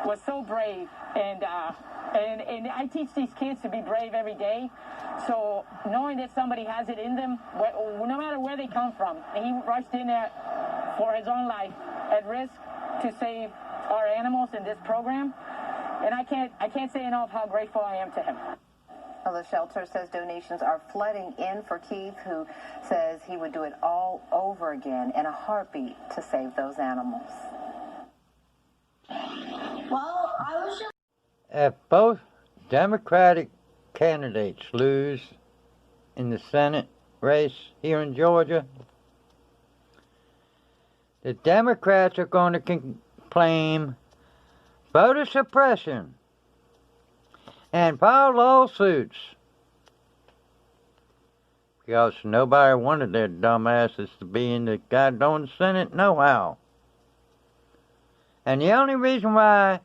was so brave, and I teach these kids to be brave every day. So knowing that somebody has it in them, no matter where they come from, he rushed in there for his own life at risk to save our animals in this program, and I can't say enough how grateful I am to him. Well, the shelter says donations are flooding in for Keith, who says he would do it all over again in a heartbeat to save those animals. Well, I was just... If both Democratic candidates lose in the Senate race here in Georgia, the Democrats are going to claim voter suppression and file lawsuits because nobody wanted their dumbasses to be in the goddamn Senate no-how. And the only reason why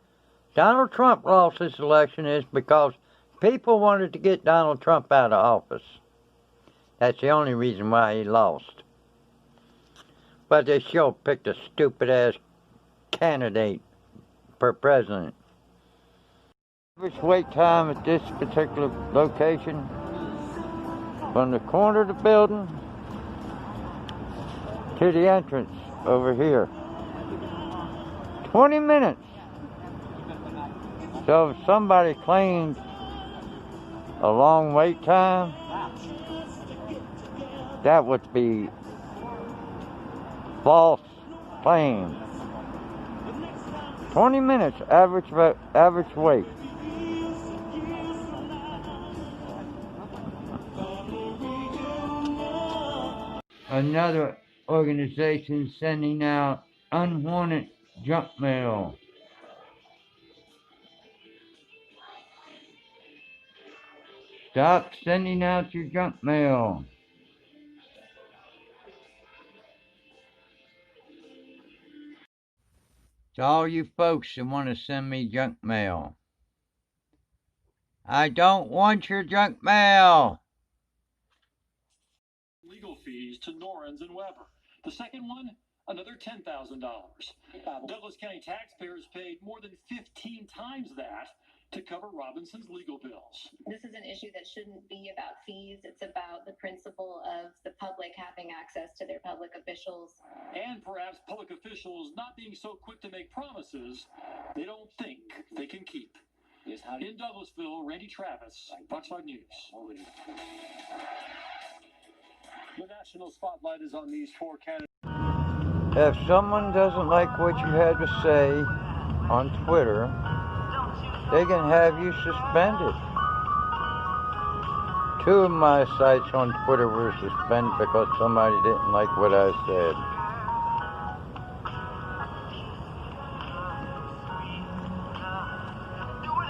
Donald Trump lost this election is because people wanted to get Donald Trump out of office. That's the only reason why he lost. But they sure picked a stupid-ass candidate for president. Average wait time at this particular location, from the corner of the building to the entrance over here, 20 minutes. So if somebody claimed a long wait time, that would be false claim. 20 minutes average wait. Another organization sending out unwanted junk mail. Stop sending out your junk mail. To all you folks that want to send me junk mail, I don't want your junk mail. Legal fees to Norens and Weber. The second one, another $10,000. Douglas County taxpayers paid more than 15 times that to cover Robinson's legal bills. This is an issue that shouldn't be about fees. It's about the principle of the public having access to their public officials. And perhaps public officials not being so quick to make promises they don't think they can keep. In Douglasville, Randy Travis, Fox 5 News. The national spotlight is on these four candidates. If someone doesn't like what you had to say on Twitter, they can have you suspended. 2 of my sites on Twitter were suspended because somebody didn't like what I said.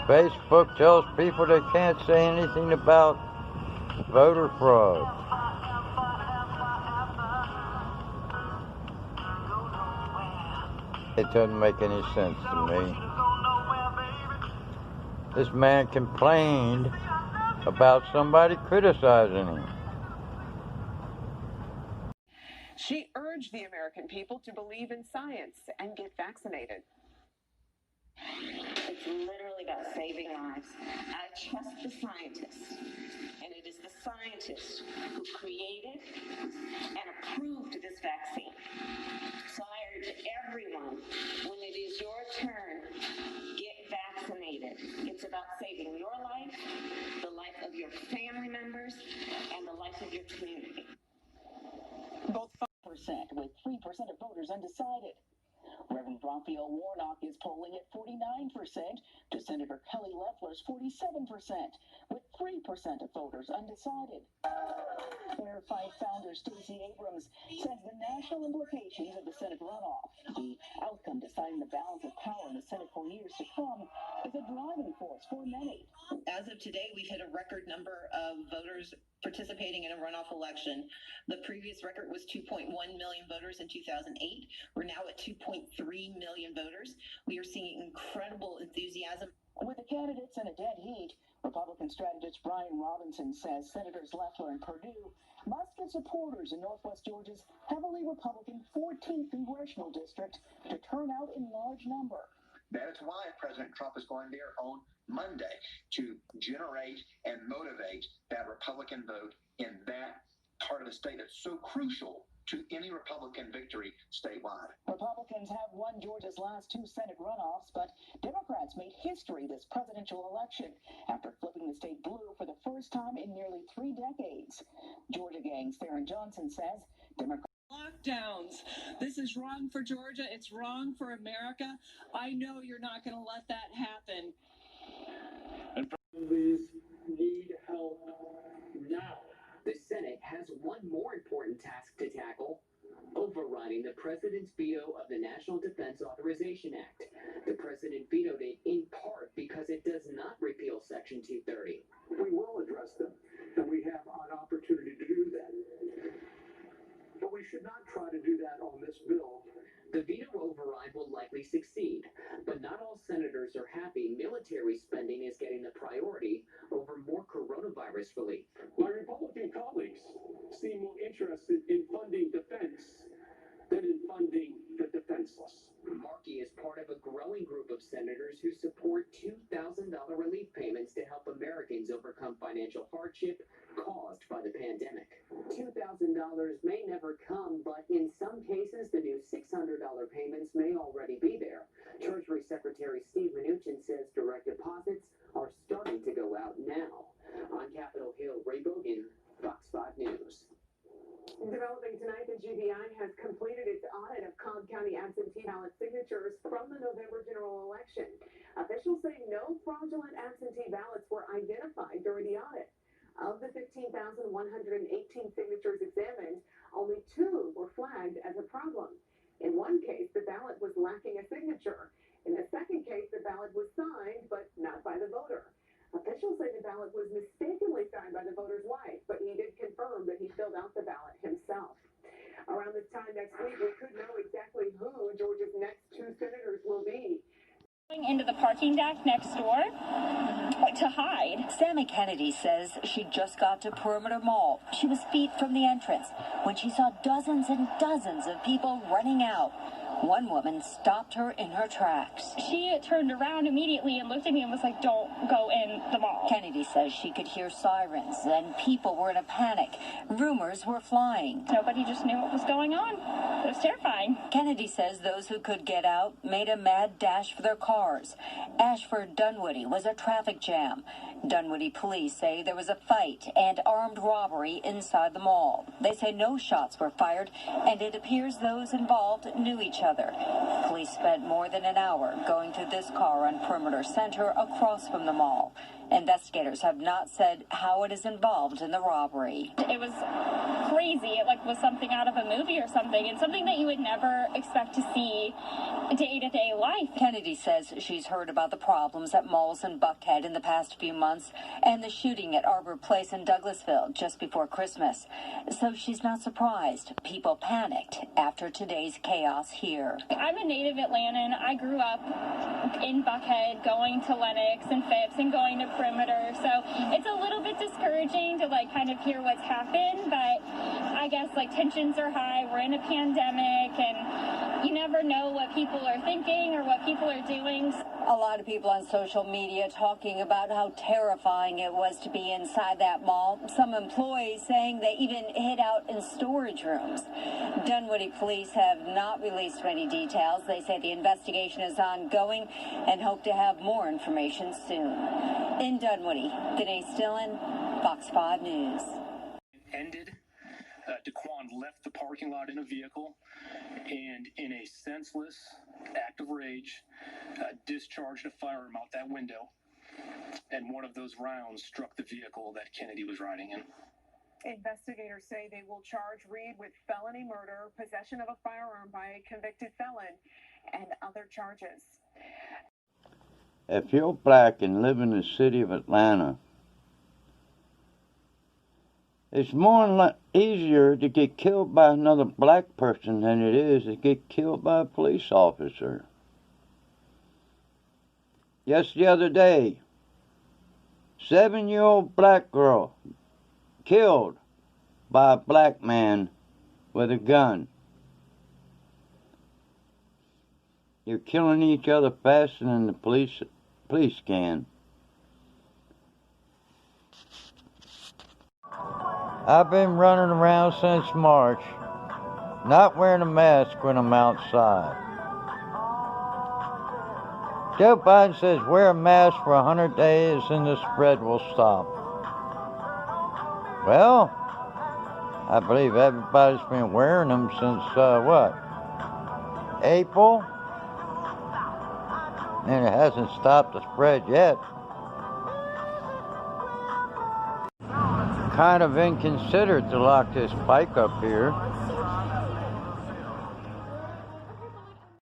Facebook tells people they can't say anything about voter fraud. It doesn't make any sense to me. This man complained about somebody criticizing him. She urged the American people to believe in science and get vaccinated. It's literally about saving lives. I trust the scientists, and it is the scientists who created and approved this vaccine. So I urge everyone, when it is your turn, get vaccinated. It's about saving your life, the life of your family members, and the life of your community. Both 5%, with 3% of voters undecided. Reverend Raphael Warnock is polling at 49% to Senator Kelly Loeffler's 47%, with 3% of voters undecided. Fair Fight founder Stacey Abrams says the national implications of the Senate runoff, the outcome deciding the balance of power in the Senate for years to come, is a driving force for many. As of today, we've hit a record number of voters participating in a runoff election. The previous record was 2.1 million voters in 2008. We're now at 2.3 million voters. We are seeing incredible enthusiasm. With the candidates in a dead heat, Republican strategist Brian Robinson says Senators Loeffler and Perdue must get supporters in Northwest Georgia's heavily Republican 14th congressional district to turn out in large number. That is why President Trump is going there on Monday to generate and motivate that Republican vote in that part of the state that's so crucial to any Republican victory statewide. Republicans have won Georgia's last 2 Senate runoffs, but Democrats made history this presidential election after flipping the state blue for the first time in nearly 3 decades. Georgia Gang's Farron Johnson says Democrats. Lockdowns. This is wrong for Georgia. It's wrong for America. I know you're not going to let that happen. And families need help now. The Senate has one more important task to tackle: overriding the president's veto of the National Defense Authorization Act. The president vetoed it in part because it does not repeal Section 230. We will address them, and we have an opportunity to do that. But we should not try to do that on this bill. The veto override will likely succeed, but not all senators are happy military spending is getting the priority over more coronavirus relief. My Republican colleagues seem more interested in funding defense than in funding the defenseless. Markey is part of a growing group of senators who support $2,000 relief payments to help Americans overcome financial hardship caused by the pandemic. $2,000 may never come, but in some cases, the new $600 payments may already be there. Treasury Secretary Steve Mnuchin says direct deposits are starting to go out now. On Capitol Hill, Ray Bogan, Fox 5 News. Developing tonight, the GBI has completed its audit of Cobb County absentee ballot signatures from the November general election. Officials say no fraudulent absentee ballots were identified during the audit. Of the 15,118 signatures examined, only 2 were flagged as a problem. In one case, the ballot was lacking a signature. In the second case, the ballot was signed, but not by the voter. Officials say the ballot was mistakenly signed by the voter's wife, but he did confirm that he filled out the ballot himself. Around this time next week, we could know exactly who Georgia's next 2 senators will be. Going into the parking deck next door to hide. Sammy Kennedy says she just got to Perimeter Mall. She was feet from the entrance when she saw dozens and dozens of people running out. One woman stopped her in her tracks. She turned around immediately and looked at me and was like, "Don't go in the mall." Kennedy says she could hear sirens and people were in a panic. Rumors were flying. Nobody just knew what was going on. It was terrifying. Kennedy says those who could get out made a mad dash for their cars. Ashford Dunwoody was a traffic jam. Dunwoody police say there was a fight and armed robbery inside the mall. They say no shots were fired, and it appears those involved knew each other. Police spent more than an hour going through this car on Perimeter Center across from the mall. Investigators have not said how it is involved in the robbery. It was crazy. It was something out of a movie or something. It's something that you would never expect to see day-to-day life. Kennedy says she's heard about the problems at malls in Buckhead in the past few months and the shooting at Arbor Place in Douglasville just before Christmas. So she's not surprised people panicked after today's chaos here. I'm a native Atlantan. I grew up in Buckhead, going to Lenox and Phipps and going to Perimeter, so it's a little bit discouraging to kind of hear what's happened, but I guess tensions are high. We're in a pandemic and you never know what people are thinking or what people are doing. A lot of people on social media talking about how terrifying it was to be inside that mall. Some employees saying they even hid out in storage rooms. Dunwoody police have not released many details. They say the investigation is ongoing and hope to have more information soon. In Dunwoody, Denise Dillon, Fox 5 News. Ended. Daquan left the parking lot in a vehicle and, in a senseless act of rage, discharged a firearm out that window, and one of those rounds struck the vehicle that Kennedy was riding in. Investigators say they will charge Reed with felony murder, possession of a firearm by a convicted felon, and other charges. If you're black and live in the city of Atlanta, it's easier to get killed by another black person than it is to get killed by a police officer. Just the other day, 7-year-old black girl killed by a black man with a gun. You're killing each other faster than the police can. I've been running around since March, not wearing a mask when I'm outside. Joe Biden says wear a mask for 100 days and the spread will stop. Well, I believe everybody's been wearing them since, April? And it hasn't stopped the spread yet. Kind of inconsiderate to lock this bike up here.